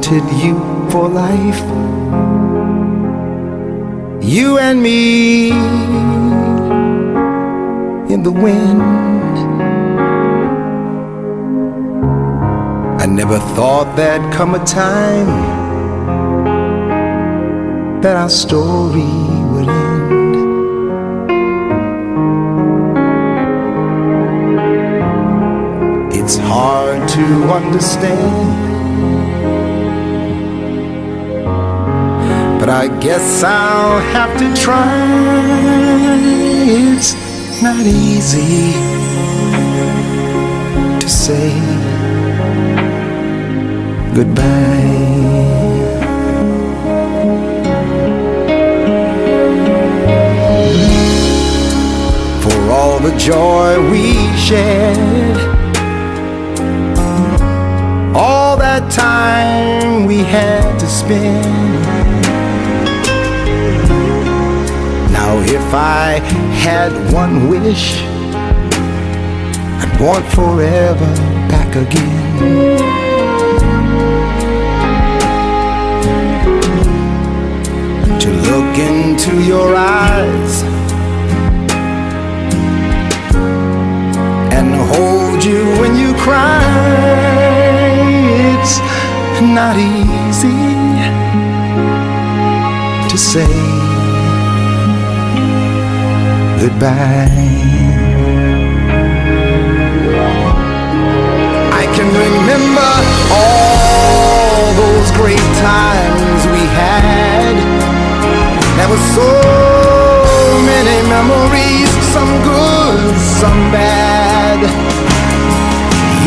wanted you for life. You and me in the wind. I never thought there'd come a time that our story would end. It's hard to understand, but I guess I'll have to try. It's not easy to say goodbye. For all the joy we shared, all that time we had to spend. Now if I had one wish, I'd want forever back again. To look into your eyes and hold you when you cry. It's not easy to say goodbye. I can remember all those great times we had. There were so many memories, some good, some bad.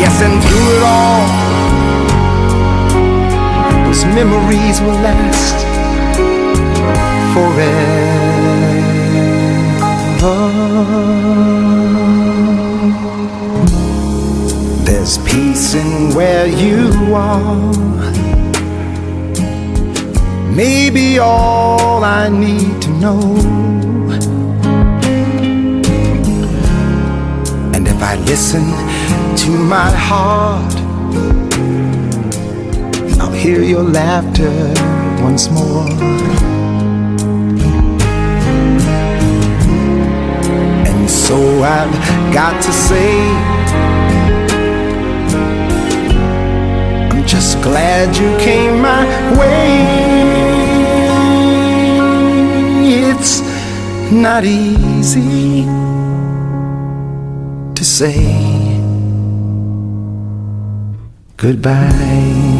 Yes, and through it all, those memories will last forever. There's peace in where you are, maybe all I need to know. And if I listen to my heart, I'll hear your laughter once more. And so I've got to say, I'm just glad you came my way. It's not easy to say goodbye.